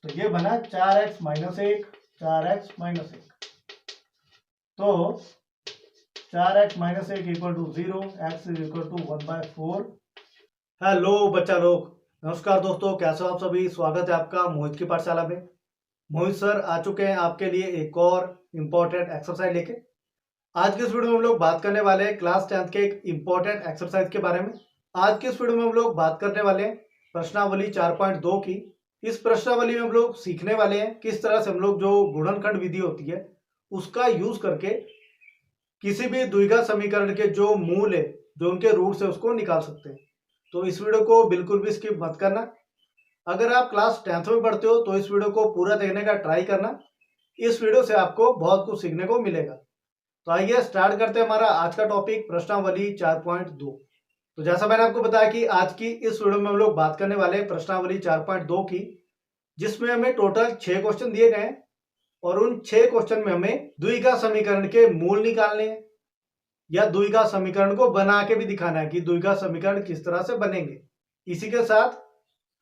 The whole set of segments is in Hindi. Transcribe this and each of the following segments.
तो ये बना 4x माइनस 1, 4x माइनस 1। तो 4x minus 1 equal to 0, x is equal to 1/4। Hello बच्चा लोग, नमस्कार दोस्तों, कैसे हो आप सभी। स्वागत है आपका मोहित की पाठशाला में। मोहित सर आ चुके हैं आपके लिए एक और इम्पोर्टेंट एक्सरसाइज लेके। आज के इस वीडियो में हम लोग बात करने वाले हैं क्लास 10th के एक इम्पोर्टेंट एक्सरसाइज के बारे में। आज के इस वीडियो में हम लोग बात करने वाले हैं प्रश्नावली 4.2 की। इस प्रश्नावली में हम लोग सीखने वाले हैं किस तरह से हम लोग जो गुणनखंड विधि होती है उसका यूज करके किसी भी द्विघात समीकरण के जो मूल है, जो उनके रूट्स है, उसको निकाल सकते हैं। तो इस वीडियो को बिल्कुल भी स्किप मत करना। अगर आप क्लास 10th में पढ़ते हो तो इस वीडियो को पूरा देखने का ट्राई करना। इस वीडियो से आपको बहुत कुछ सीखने को मिलेगा। तो आइए स्टार्ट करते हैं हमारा आज का टॉपिक प्रश्नावली 4.2। तो जैसा मैंने आपको बताया कि आज की इस वीडियो में हम लोग बात करने वाले हैं प्रश्नावली 4.2 की, जिसमें हमें टोटल 6 क्वेश्चन दिए गए हैं और उन 6 क्वेश्चन में हमें द्विघात समीकरण के मूल निकालने हैं या द्विघात समीकरण को बना के भी दिखाना है कि द्विघात समीकरण किस तरह से बनेंगे। इसी के साथ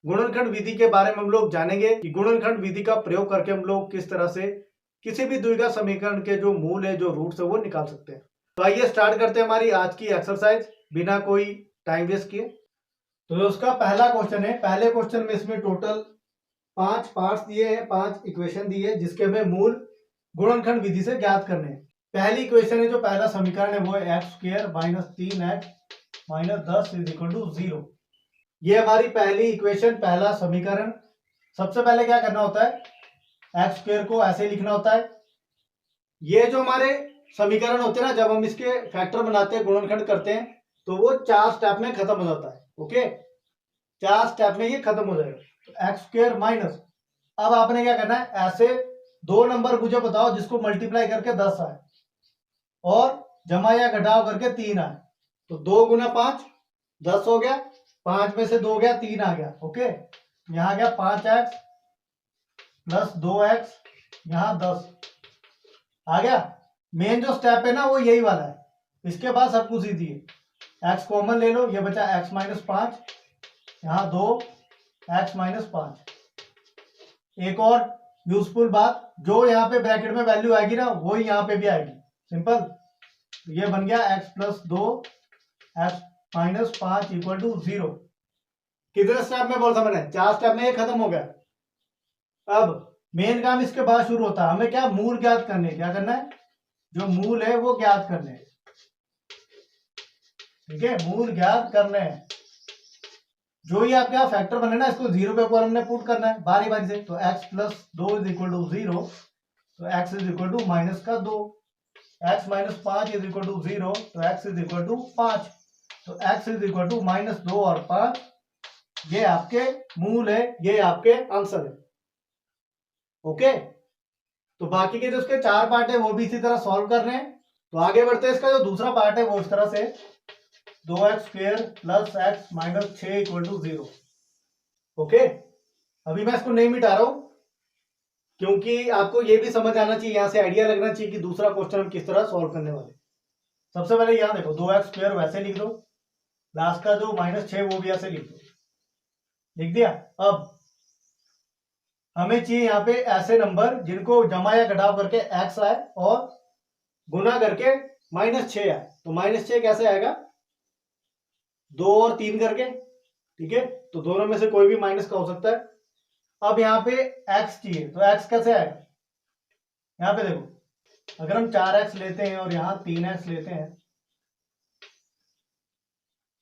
गुणनखंड विधि के बारे में हम लोग जानेंगे कि गुणनखंड विधि का प्रयोग करके हम लोग किस तरह से किसी भी द्विघात समीकरण के जो मूल है, जो रूट्स है, वो निकाल सकते हैं। तो आइए स्टार्ट करते हैं हमारी आज की एक्सरसाइज बिना कोई टाइम वेस्ट किए। तो उसका पहला क्वेश्चन है। पहले क्वेश्चन में इसमें टोटल 5 पार्ट्स दिए हैं, 5 इक्वेशन दिए हैं, जिसके हमें मूल गुणनखंड विधि से ज्ञात करने हैं। पहली इक्वेशन है, जो पहला समीकरण है, वो है x square minus 3x minus 10 is equal to 0। ये हमारी पहली इक्वेशन, पहला समीकरण। सबसे पहले क्या करना होता है, एक्स स्क्वायर को ऐसे लिखना होता है। ये जो हमारे समीकरण होते हैं ना, जब हम इसके फैक्टर बनाते हैं, गुणनखंड करते हैं, तो वो 4 स्टेप में खत्म हो जाता है। ओके, 4 स्टेप में ये खत्म हो जाएगा। तो एक्स स्क्वायर माइनस, अब आपने क्या करना है, ऐसे 2 नंबर मुझे बताओ जिसको मल्टीप्लाई करके 10 आए और जमा या घटाव करके 3 आए। तो 2 गुना 5 10 हो गया, 5 में से 2 गया, 3 आ गया। ओके, यहां गया 5x प्लस 2x, यहां 10 आ गया। मेन जो स्टेप है ना, वो यही वाला है। इसके बाद सब कुछ इजी है। x कॉमन ले लो, ये बचा x माइनस 5, यहां 2 x माइनस 5। एक और यूजफुल बात, जो यहाँ पे ब्रैकेट में वैल्यू आएगी ना, वो यहाँ पे भी आएगी। सिंपल। तो ये बन गया x plus 2 x minus 5 equal to 0। कितने स्टेप में बोल था मैंने, 4 स्टेप में ये खत्म हो गया। अब मेन काम इसके बाद शुरू होता है। हमें क्या, मूल ज्ञात करने। क्या करना है, जो मूल है वो ज्ञात करने हैं। ठीक है, मूल ज्ञात करने हैं। जो ही आपके यहाँ फैक्टर बने ना, इसको 0 पे कॉलम में पुट करना है बारी बारी से। तो x plus 2 is equal to 0, तो x is equal to minus का 2। x minus 5 is equal to 0, तो x इज इक्वल टू 5। तो x is equal to minus 2 और 5। ये आपके मूल है, ये आपके आंसर है। ओके, तो बाकी के जो उसके 4 पार्ट है वो भी इसी तरह सॉल्व करने हैं। तो आगे बढ़ते हैं। इसका जो दूसरा पार्ट है वो इस तरह से, 2x square plus x minus 6 equal to 0। Okay, अभी मैं इसको नहीं मिटा रहा हूं, क्योंकि आपको ये भी समझ आना चाहिए, यहां से आइडिया लगना चाहिए कि दूसरा क्वेश्चन हम किस तरह सॉल्व करने वाले। सबसे पहले यहां देखो, 2x स्क्वायर वैसे लिख दो, लास्ट का जो माइनस 6 वो भी ऐसे लिख दो। लिख दिया। अब हमें चाहिए यहाँ पे ऐसे नंबर जिनको जमा या घटाव करके x आए और गुना करके माइनस 6 आए। तो माइनस 6 कैसे आएगा, 2 और 3 करके। ठीक है, तो दोनों में से कोई भी माइनस का हो सकता है। अब यहाँ पे x चाहिए, तो x कैसे आएगा, यहाँ पे देखो, अगर हम 4x लेते हैं और यहाँ 3x लेते हैं,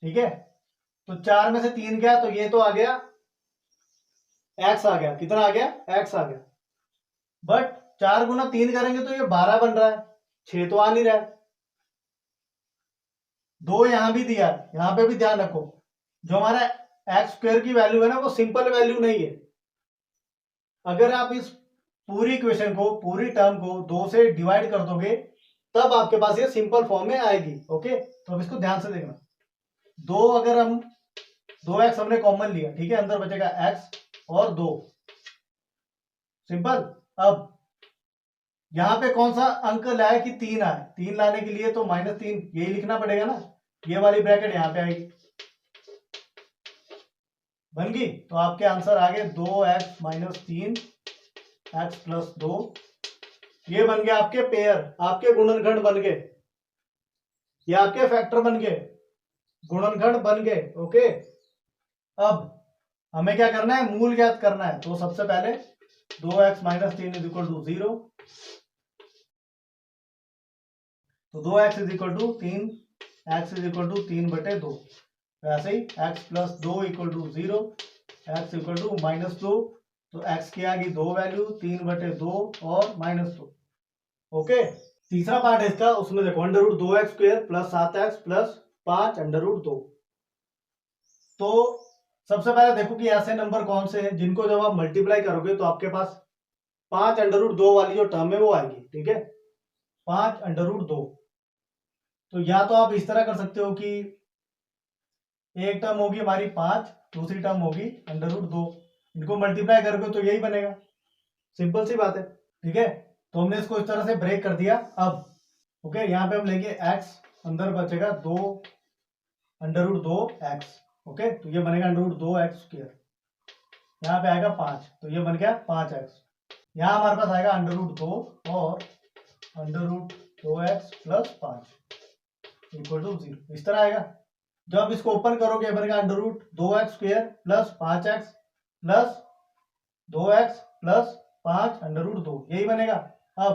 ठीक है, तो 4 में से 3 गया, तो ये तो आ गया x आ गया। कितना आ गया, x आ गया। बट 4 गुना 3 करेंगे तो ये 12 बन रहा है, 6 तो आ नहीं रहा है। 2 यहां भी दिया है, यहां पे भी ध्यान रखो, जो हमारा एक्स स्क्वायर की वैल्यू है ना, वो सिंपल वैल्यू नहीं है। अगर आप इस पूरी इक्वेशन को, पूरी टर्म को 2 से डिवाइड कर दोगे, तब आपके पास ये सिंपल फॉर्म में आएगी। ओके, तो अब इसको ध्यान से देखना। 2 अगर हम 2x हमने कॉमन लिया, ठीक है, अंदर बचेगा x और 2। सिंपल। अब यहां पे कौन सा अंक लाए कि 3 आए, 3 लाने के लिए तो माइनस 3 यही लिखना पड़ेगा ना, ये वाली ब्रैकेट यहां पे आएगी। बन गई। तो आपके आंसर आ गए 2x माइनस 3 x प्लस 2। ये बन गए आपके पेयर, आपके गुणनखंड बन गए, ये आपके फैक्टर बन गए, गुणनखंड बन गए। ओके, अब हमें क्या करना है, मूल ज्ञात करना है। तो सबसे पहले 2x minus 3 is equal to 0, तो 2x is equal to 3, x is equal to 3/2। वैसे ही x plus 2 equal to 0, x equal to -2, तो x की आ गई 2 वैल्यू, 3/2 और -2। ओके, तीसरा पार्ट है इसका, उसमें देखो √2x² प्लस 7x प्लस 5 √2। तो सबसे पहले देखो कि ऐसे नंबर कौन से हैं जिनको जब आप मल्टीप्लाई करोगे तो आपके पास 5 √2 वाली जो टर्म है वो आएगी। ठीक है, 5 √2। तो या तो आप इस तरह कर सकते हो कि एक टर्म होगी हमारी 5, दूसरी टर्म होगी √2, इनको मल्टीप्लाई करोगे तो यही बनेगा। सिंपल सी बात है। ठीक है, तो हमने इसको इस तरह से ब्रेक कर दिया। अब ओके, यहाँ पे हम लेंगे x, अंदर बचेगा 2 √2x। ओके, तो ये बनेगा √2x²। यहाँ पे आएगा 5, तो ये बन गया 5x। यहाँ हमारे पास आएगा √2 और √2x प्लस 5 इक्वल टू 0। इस तरह आएगा। जब आप इसको ओपन करोगे बनेगा √2x² plus 5x plus 2x plus 5 √2, यही बनेगा। अब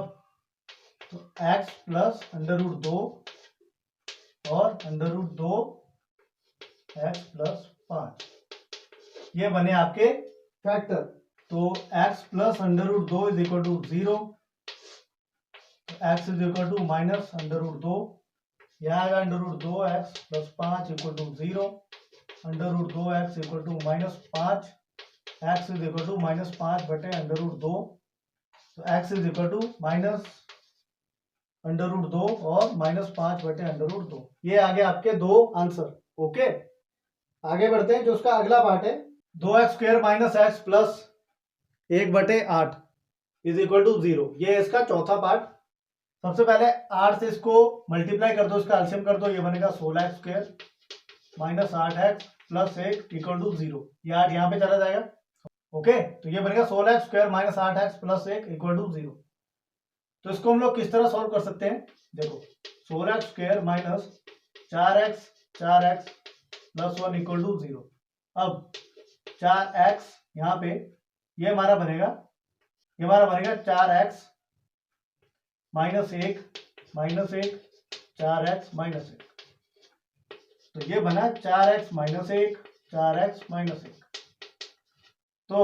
तो x प्लस √2 और √2x प्लस 5, ये बने आपके फैक्टर। तो x plus √2 is equal to 0, x is equal to minus √2, यह आएगा √2x plus 5 equal to 0, √2x equal to -5, x is equal to -5/√2, तो x इज इक्वल टू -√2 और -5/√2। ये आ गए आपके दो आंसर। ओके, आगे बढ़ते हैं। जो उसका अगला पार्ट है 2x² minus x plus 1/8 is equal to 0, ये इसका चौथा पार्ट। सबसे पहले 8 से इसको मल्टीप्लाई कर दो, इसका एलसीएम कर दो, ये बनेगा 16x² minus 8x plus 1 equal to 0। ये 8 यहाँ पे चला जाएगा। ओके, तो ये बनेगा 16x² minus 8x plus 1 equal to 0। तो इसको हम लोग किस तरह सॉल्व कर सकते हैं, देखो 16x² minus 4x plus 1 equal to 0। अब 4x यहाँ पे ये हमारा बनेगा, 4x माइनस 1 4x माइनस 1, तो ये बना 4x माइनस 1 4x माइनस 1। तो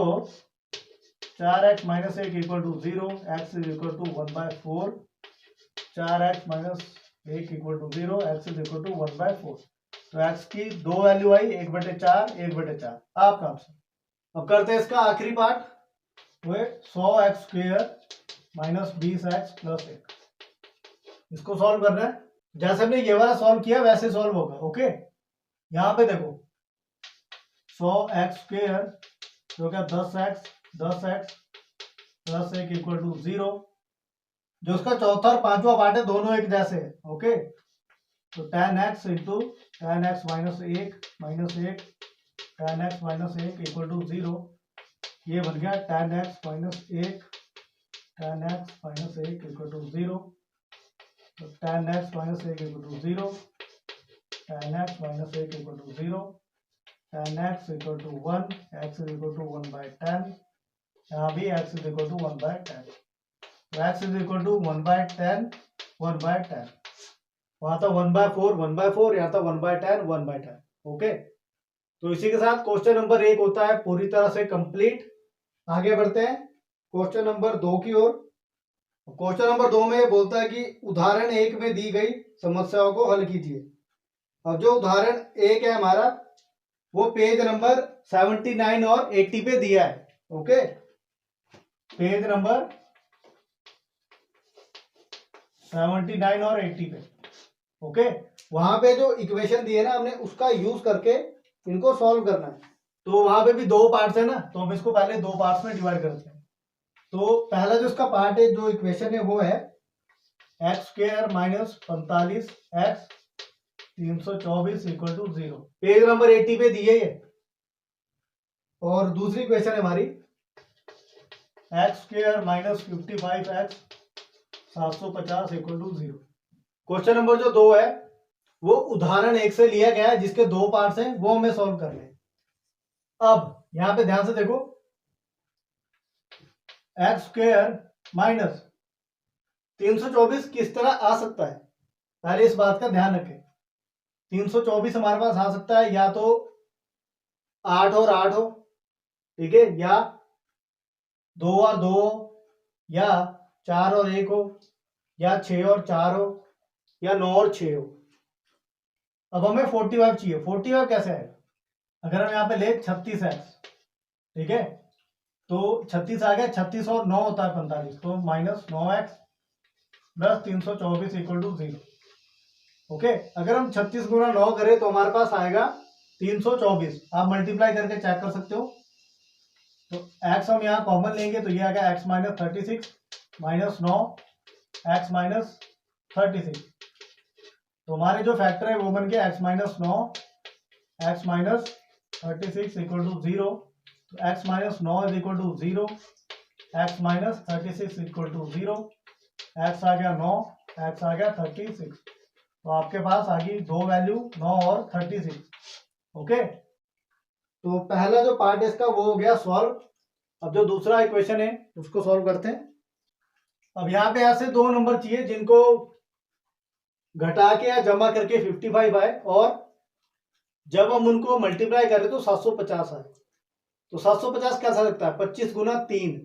4x minus 1 equal to 0, x is equal to 1/4, 4x minus 1 equal to 0, x is equal to 1/4। तो x की दो वैल्यू आई, 1/4 1/4 आपका आंसर। अब करते हैं इसका आखिरी पार्ट, वो 100x² माइनस 20x प्लस 1। इसको सॉल्व करना है, जैसे हमने ये वाला सॉल्व किया वैसे सॉल्व होगा। ओके, यहाँ पे देखो 100x² जो क्या 10x प्लस 1 इक्वल टू 0। जो उसका चौथा और पांचवा पार्ट है दोनों एक जैसे है। ओके, तो tan x into tan x minus 1 tan x minus 1 equal to 0, ये बन गया tan x minus 1 equal to 0। तो tan x minus 1 equal to 0, tan x minus 1 equal to 0, tan x equal to 1, x is equal to 1/10, यहाँ भी x is equal to 1/10। x is equal to 1/10 1/10, वहां था 1/4 1/4, यहाँ था 1/10 1/10। ओके, तो इसी के साथ क्वेश्चन नंबर 1 होता है पूरी तरह से कंप्लीट। आगे बढ़ते हैं क्वेश्चन नंबर 2 की ओर। क्वेश्चन नंबर 2 में बोलता है कि उदाहरण 1 में दी गई समस्याओं को हल कीजिए। अब जो उदाहरण 1 है हमारा, वो पेज नंबर 79 और 80 पे दिया है। ओके, पेज नंबर 79 और 80 पे। ओके, वहां पे जो इक्वेशन दिए ना हमने, उसका यूज करके इनको सॉल्व करना है। तो वहां पे भी दो पार्ट्स है ना, तो हम इसको पहले दो पार्ट्स में डिवाइड करते हैं। तो पहला जो इसका पार्ट है, जो इक्वेशन है वो है x² minus 45x 324 equal to 0। Page number 80 पे दिए है। और दूसरी क्वेश्चन है हमारी x square minus 55x 750 equal to 0। Question number जो 2 है वो उदाहरण 1 से लिया गया है, जिसके 2 पार्ट्स हैं, वो हमें सॉल्व करने हैं। अब यहां पे ध्यान से देखो, एक्स स्क्वायर माइनस 324 किस तरह आ सकता है, पहले इस बात का ध्यान रखें। 324 हमारे पास आ सकता है या तो 8 और 8 हो, ठीक है, या 2 और 2 हो, या 4 और 1 हो, या 6 और 4 हो, या 9 और 6 हो। अब हमें 45 चाहिए। 45 कैसे आएगा? अगर हम यहाँ पे ले 36x, ठीक है, तो 36 आ गया, 36 और 9 होता है 45, तो minus 9x plus 324 equal to 0। Okay, अगर हम 36 गुना 9 करें तो हमारे पास आएगा 324। आप मल्टीप्लाई करके चेक कर सकते हो। तो x हम यहाँ कॉमन लेंगे तो ये आ गया x minus 36 minus 9 x minus 36। तो हमारे जो फैक्टर है वो बन गया x minus 9 x minus 36 equal to 0। तो x minus 9 is equal to 0, x minus 36 equal to 0, x आ गया 9, x आ गया 36। तो आपके पास आ गई दो वैल्यू 9 और 36। ओके, तो पहला जो पार्ट है इसका वो हो गया सॉल्व। अब जो दूसरा इक्वेशन है उसको सॉल्व करते हैं। अब यहाँ पे ऐसे दो नंबर चाहिए जिनको घटा के या जमा करके 55 आए, और जब हम उनको मल्टीप्लाई करें तो 750 आए। तो 750 कैसा लगता है? 25 गुना 3,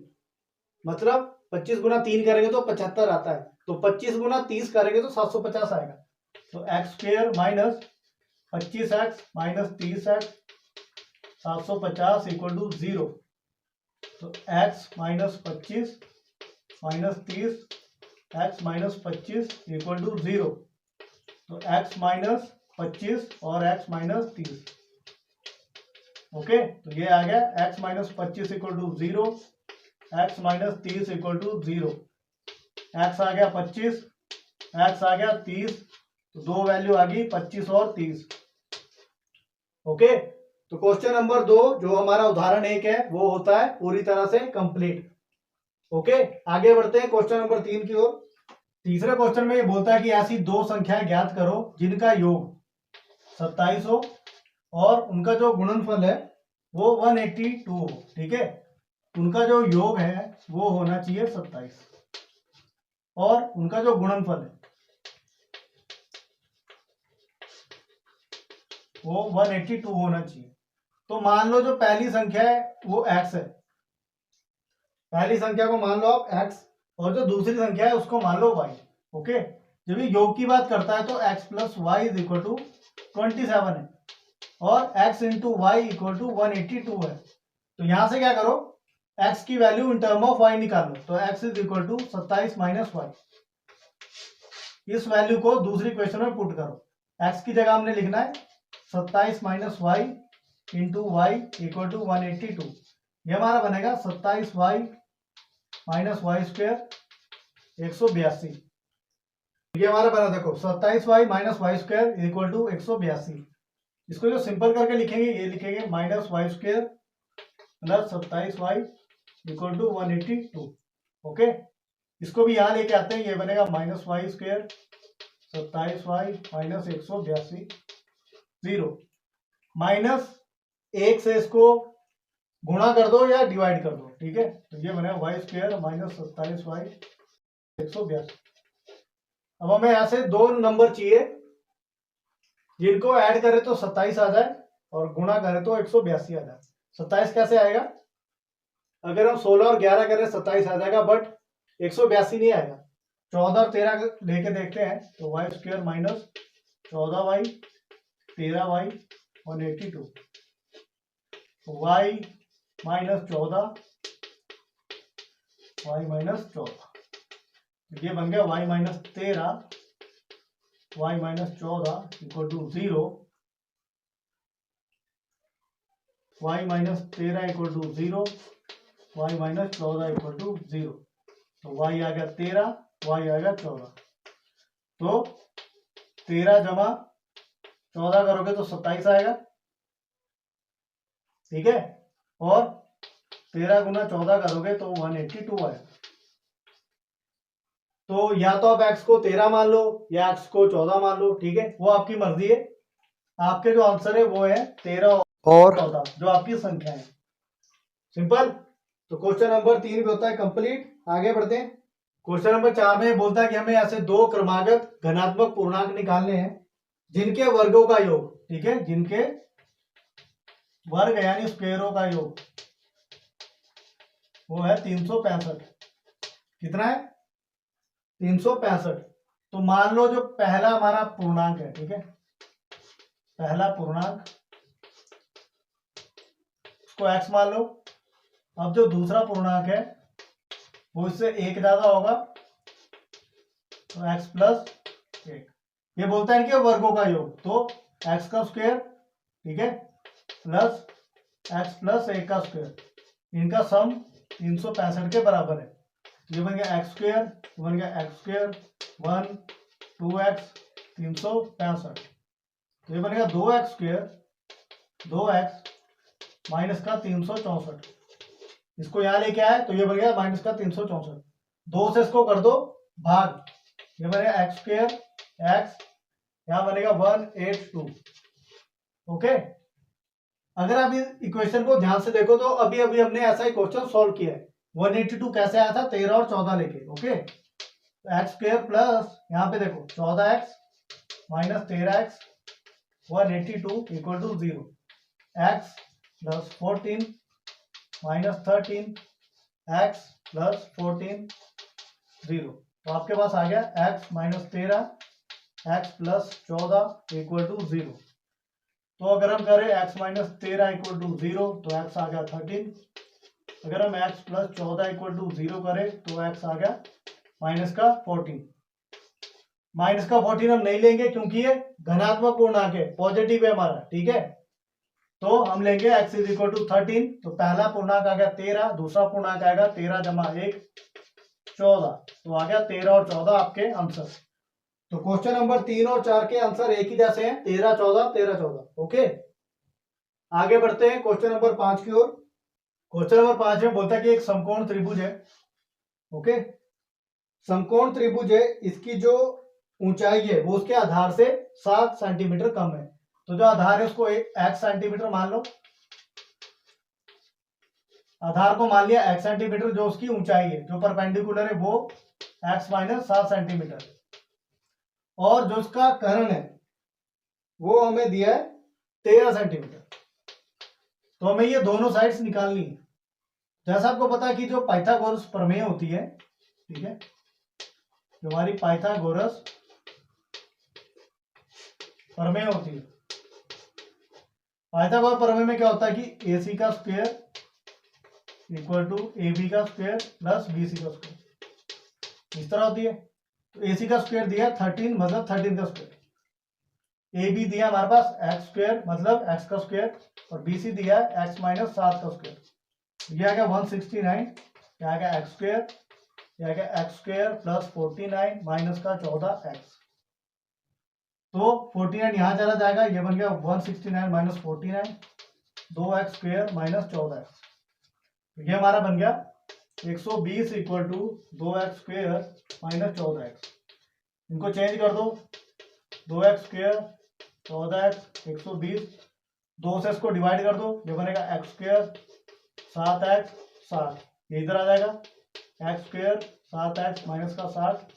मतलब 25 गुना 3 करेंगे तो 75 आता है, तो 25 गुना 30 करेंगे तो 750 आएगा। तो x square minus 25x minus 30x 750 equal to 0। तो x minus 25 minus 30 x minus 25 equal to 0। तो x माइनस 25 और x माइनस 30। ओके, तो ये आ गया x minus 25 equal to 0, x minus 30 equal to 0। x आ गया 25, x आ गया 30, तो दो वैल्यू आ गई 25 और 30। ओके, तो क्वेश्चन नंबर 2 जो हमारा उदाहरण 1 है वो होता है पूरी तरह से कंप्लीट। ओके, आगे बढ़ते हैं क्वेश्चन नंबर 3 की ओर। तीसरे क्वेश्चन में ये बोलता है कि ऐसी दो संख्याएं ज्ञात करो जिनका योग 27 हो और उनका जो गुणनफल है वो 182 हो। ठीक है, उनका जो योग है वो होना चाहिए 27 और उनका जो गुणनफल है वो 182 होना चाहिए। तो मान लो जो पहली संख्या है वो x है, पहली संख्या को मान लो आप x, और जो दूसरी संख्या है उसको मान लो y। ओके, जब ये योग की बात करता है तो x plus y is equal to 27 है और x into y equal to 182 है। तो यहां से क्या करो, x की value in term of y निकालो। तो x is equal to 27 minus y, इस वैल्यू को दूसरी क्वेश्चन में पुट करो। x की जगह हमने लिखना है 27 minus y into y equal to 182। ये हमारा बनेगा 27 वाई माइनस वाई स्क्वायर 182। ये हमारा बना, देखो 27 y minus y square equal to 182। इसको जो सिंपल करके लिखेंगे ये लिखेंगे minus y square plus 27 y equal to 182। Okay, इसको भी यहां लेके आते हैं, ये बनेगा minus y square 27 y minus 182 0। Minus 1 से इसको गुणा कर दो या डिवाइड कर दो। ठीक है, तो ये बनेगा वाई स्क्वायर माइनस 27 वाई 182। अब हमें ऐसे दो नंबर चाहिए जिनको ऐड करें तो 27 आ जाए और गुणा करें तो 182 आ जाए। 27 कैसे आएगा? अगर हम 16 और 11 करें 27 आ जाएगा, बट 182 नहीं आएगा। 14 और 13 लेके देखते हैं तो y square minus 14 y 13 y 182, y minus 14 y minus 14। ये बन गया y minus 13 y minus 14 equal to 0, y minus 13 equal to 0, y minus 14 equal to 0। तो वाई आ गया 13, वाई आ गया 14। तो 13 जमा 14 करोगे तो 27 आएगा। ठीक है, और 13 गुना 14 करोगे तो 182 आएगा। तो या तो आप x को 13 मान लो या x को 14 मान लो, ठीक है, वो आपकी मर्जी है। आपके जो आंसर है वो है 13 और 14, जो आपकी संख्या है। सिंपल। तो क्वेश्चन नंबर 3 पे होता है कंप्लीट। आगे बढ़ते हैं। क्वेश्चन नंबर 4 में बोलता है कि हमें ऐसे दो क्रमागत धनात्मक पूर्णांक निकालने हैं जिनके वर्गों का योग, ठीक है, जिनके वर्ग यानी स्क्वायरों का योग वो है 365। कितना है? 365। तो मान लो जो पहला हमारा पूर्णांक है, ठीक है, पहला पूर्णांक उसको x मान लो। अब जो दूसरा पूर्णांक है वो इससे एक ज्यादा होगा तो x प्लस 1। ये बोलता है कि वर्गों का योग, तो x का स्क्वायर, ठीक है, प्लस x प्लस 1 का स्क्वायर, इनका सम 365 के बराबर है। तो ये बन गया एक्स स्क्वायर, बन गया एक्स स्क्वायर 1 2x 365। तो ये बनेगा 2x स्क्वायर 2x माइनस का 364। इसको यहाँ लेके आए तो ये बन गया माइनस का 364। 2 से इसको कर दो भाग, ये बनेगा एक्स स्क्वायर एक्स, यहाँ बनेगा 182। ओके। अगर आप इस इक्वेशन को ध्यान से देखो तो अभी अभी हमने ऐसा ही क्वेश्चन सॉल्व किया है। 182 कैसे आया था? 13 और 14 लेके। ओके, तो एक्स स्क्वायर प्लस यहाँ पे देखो 14x minus 13x 182 equal to 0। X plus 14 minus 13 x plus 14 0। तो आपके पास आ गया x minus 13 x plus 14 equal to 0। तो अगर हम करें x माइनस 13 इक्वल टू 0 तो x आ गया 13। अगर हम x प्लस 14 इक्वल टू 0 करें तो x आ गया माइनस का 14। माइनस का 14 हम नहीं लेंगे क्योंकि ये धनात्मक पूर्णांक है, पॉजिटिव है हमारा, ठीक है। तो हम लेंगे x इज इक्वल टू 13। तो पहला पूर्णांक आ गया 13, दूसरा पूर्णांक आएगा 13 जमा 1 14। तो आ गया 13 और 14 आपके आंसर। तो क्वेश्चन नंबर 3 और 4 के आंसर एक ही जैसे हैं, 13 14 13 14। ओके, आगे बढ़ते हैं क्वेश्चन नंबर 5 की ओर। क्वेश्चन नंबर 5 में बोलता है कि एक समकोण त्रिभुज है। ओके, समकोण त्रिभुज है, इसकी जो ऊंचाई है वो उसके आधार से 7 सेंटीमीटर कम है। तो जो आधार है उसको x सेंटीमीटर मान लो। आधार को मान लिया x सेंटीमीटर, जो उसकी ऊंचाई है जो परपेंडिकुलर है वो x माइनस 7 सेंटीमीटर, और जो उसका कर्ण है वो हमें दिया है 13 सेंटीमीटर। तो हमें ये दोनों साइड्स निकालनी है। जैसा आपको पता है कि जो पाइथागोरस प्रमेय होती है, ठीक है, जो हमारी पाइथागोरस प्रमेय होती है, पाइथागोरस प्रमेय में क्या होता है कि AC का स्क्वायर इक्वल टू AB का स्क्वायर प्लस BC का स्क्वायर, इस तरह होती है। तो AC का स्क्वायर दिया 13 मतलब 13 का स्क्वायर, AB दिया हमारे पास x स्क्वायर मतलब x का स्क्वायर, और BC दिया है x माइनस 7 का स्क्वायर। ये आ गया 169, क्या आ गया x स्क्वायर, ये आ गया x स्क्वायर प्लस 49 माइनस का 14x। तो 49 यहाँ चला जाएगा, ये बन गया 169 minus 49 2x square minus 14x। ये हमारा बन गया 120 equal to 2x square minus 14x। इनको चेंज कर दो, 2x स्क्वायर 14x 120, 2 से इसको डिवाइड कर दो, ये बनेगा x स्क्वायर 7x 60, ये इधर आ जाएगा x स्क्वायर 7x माइनस का 60।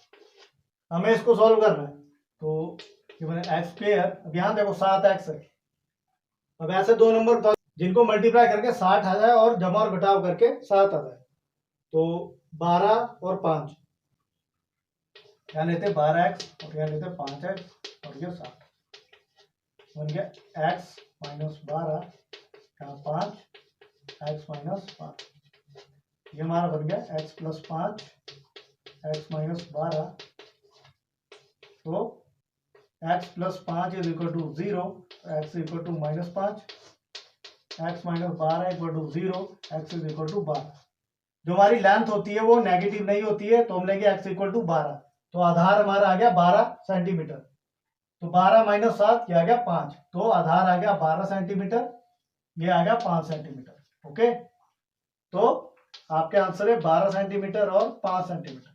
हमें इसको सॉल्व करना है, तो ये बने x स्क्वायर, अब यहाँ देखो 7x है। अब ऐसे दो नंबर बताओ जिनको मल्टीप्लाई करके 60 आ जाए और जमा और घटाव करके 7 आ जाए। तो 12 और 5, यहाँ लेते 12x और यहाँ लेते 5x और ये 7, बन गया x माइनस 12 यहाँ 5 x माइनस 5। ये हमारा बन गया x प्लस 5 x माइनस 12। तो x plus 5 is equal to 0, x equal to minus 5, x minus 12 equal to 0, x is equal to 12। जो हमारी लेंथ होती है वो नेगेटिव नहीं होती है, तो हम लेंगे x इक्वल टू 12। तो आधार हमारा आ गया 12 सेंटीमीटर। तो 12 माइनस 7 ये आ गया 5, तो आधार आ गया 12 सेंटीमीटर, ये आ गया 5 सेंटीमीटर। ओके, तो आपके आंसर है 12 सेंटीमीटर और 5 सेंटीमीटर।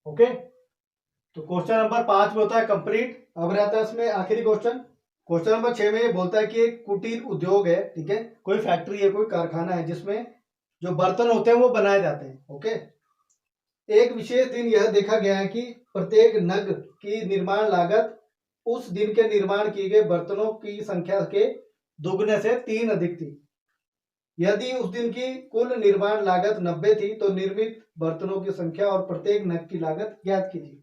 ओके, तो क्वेश्चन नंबर 5 में होता है कंप्लीट। अब रहता है इसमें आखिरी क्वेश्चन। क्वेश्चन नंबर 6 में ये बोलता है कि एक कुटीर उद्योग है, ठीक है, कोई फैक्ट्री है, कोई कारखाना है जिसमें जो बर्तन होते हैं वो बनाए जाते हैं। ओके, एक विशेष दिन यह देखा गया है कि प्रत्येक नग की निर्माण लागत उस दिन के निर्माण किए गए बर्तनों की संख्या के दुगने से 3 अधिक थी। यदि उस दिन की कुल निर्माण लागत 90 थी तो निर्मित बर्तनों की संख्या और प्रत्येक नग की लागत ज्ञात कीजिए।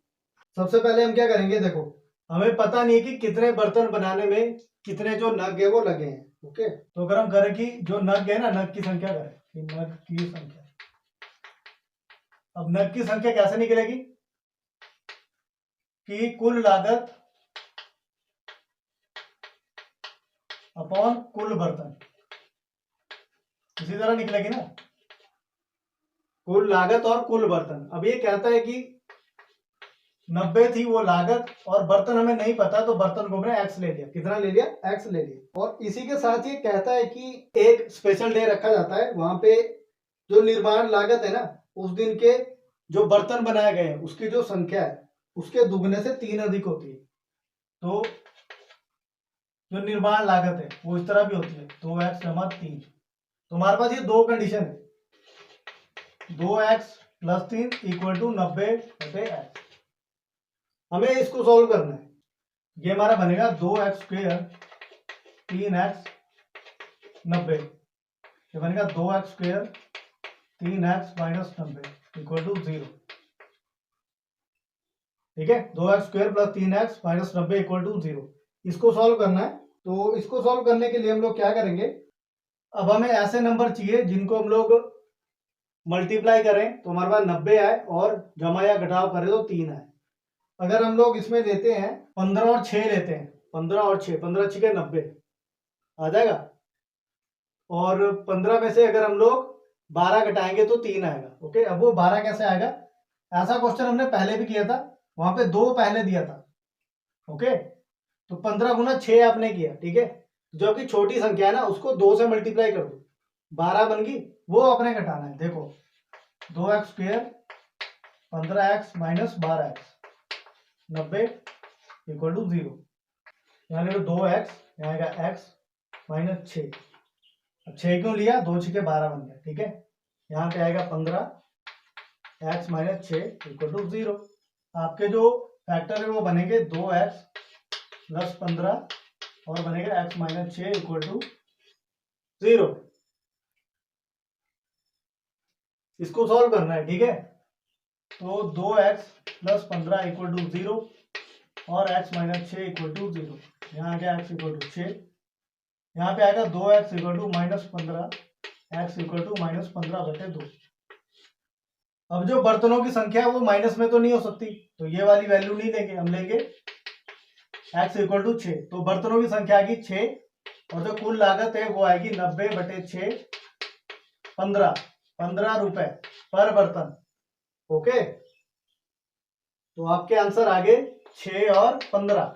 सबसे पहले हम क्या करेंगे, देखो हमें पता नहीं है कि कितने बर्तन बनाने में कितने जो नग है वो लगे हैं। ओके, तो अगर हम करें कि जो नग है ना, नग की संख्या करें कि नग की संख्या। अब नग की संख्या कैसे निकलेगी कि कुल लागत अपॉन कुल बर्तन, इसी तरह निकलेगी ना, कुल लागत और कुल बर्तन। अब ये कहता है कि 90 थी वो लागत और बर्तन हमें नहीं पता, तो बर्तन को हमने एक्स ले लिया। कितना ले लिया? एक्स ले लिया। और इसी के साथ ये कहता है कि एक स्पेशल डे रखा जाता है, वहां पे जो निर्माण लागत है ना, उस दिन के जो बर्तन बनाए गए हैं उसकी जो संख्या है उसके दुगने से 3 अधिक होती है। तो जो निर्माण लागत है वो इस तरह भी होती है 2x जमा 3। तो हमारे पास ये दो कंडीशन है, 2x plus 3 equal to 90/x। हमें इसको सॉल्व करना है। ये हमारा बनेगा 2x स्क्वेयर 3x 90, ये बनेगा 2x square 3x minus 90 equal to 0। ठीक है, 2x square plus 3x minus 90 equal to 0। इसको सॉल्व करना है। तो इसको सॉल्व करने के लिए हम लोग क्या करेंगे, अब हमें ऐसे नंबर चाहिए जिनको हम लोग मल्टीप्लाई करें तो हमारे पास 90 आए और जमा या घटाव करें तो 3 आए। अगर हम लोग इसमें लेते हैं 15 और 6 लेते हैं, 15 और 6, 15 6 के 90 आ जाएगा। और 15 में से अगर हम लोग 12 घटाएंगे तो 3 आएगा। ओके, अब वो 12 कैसे आएगा, ऐसा क्वेश्चन हमने पहले भी किया था, वहां पे 2 पहले दिया था। ओके, तो 15 गुना 6 आपने किया, ठीक है, जो कि छोटी संख्या है ना उसको 2 से मल्टीप्लाई कर दो, 12 बन गई, वो अपने घटाना है। देखो 2x square 15x minus 12x 90 equal to 0। यहाँ ले लो 2x, यहाँ आएगा x माइनस 6। अब 6 क्यों लिया, 2 6 के 12 बन गया। ठीक है, यहाँ पे आएगा 15x माइनस 6 इक्वल टू 0। आपके जो फैक्टर है वो बनेंगे 2x प्लस 15 और बनेगा x माइनस 6 इक्वल टू 0। इसको सॉल्व करना है। ठीक है, तो 2x प्लस 15 इक्वल टू 0 और x माइनस 6 इक्वल टू 0। यहाँ आ गया x इक्वल टू 6, यहाँ पे आएगा 2x equal to minus 15, x equal to minus 15/2। अब जो बर्तनों की संख्या है वो माइनस में तो नहीं हो सकती, तो ये वाली वैल्यू नहीं लेंगे, हम लेंगे x इक्वल टू 6। तो बर्तनों की संख्या आएगी 6 और जो कुल लागत है वो आएगी 90/6, 15 रुपए पर बर्तन। ओके, तो आपके आंसर आ गए 6 और 15।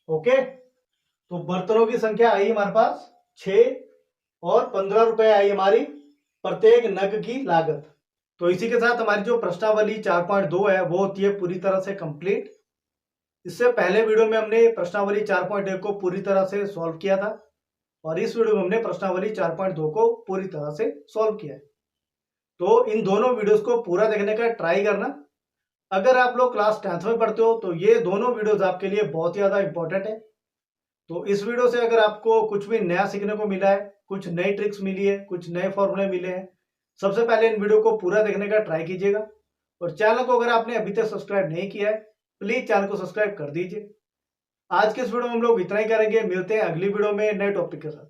ओके, तो बर्तनों की संख्या आई हमारे पास 6 और 15 रुपए आई हमारी प्रत्येक नग की लागत। तो इसी के साथ हमारी जो प्रश्नावली 4.2 है वो होती है पूरी तरह से कंप्लीट। इससे पहले वीडियो में हमने प्रश्नावली 4.1 को पूरी तरह से सॉल्व किया था और इस वीडियो में हमने प्रश्नावली 4.2 को पूरी तरह से सॉल्व किया है। तो इन दोनों वीडियोस को पूरा देखने का ट्राई करना। अगर आप लोग क्लास 10th में पढ़ते हो तो ये दोनों वीडियोस आपके लिए बहुत ही ज्यादा इंपॉर्टेंट है। तो इस वीडियो से अगर आपको कुछ भी नया सीखने को मिला है, कुछ नई ट्रिक्स मिली है, कुछ नए फॉर्मूले मिले हैं, सबसे पहले इन वीडियो को पूरा देखने का ट्राई कीजिएगा। और चैनल को अगर आपने अभी तक सब्सक्राइब नहीं किया है प्लीज चैनल को सब्सक्राइब कर दीजिए। आज के इस वीडियो में हम लोग इतना ही करेंगे, मिलते हैं अगली वीडियो में नए टॉपिक के साथ।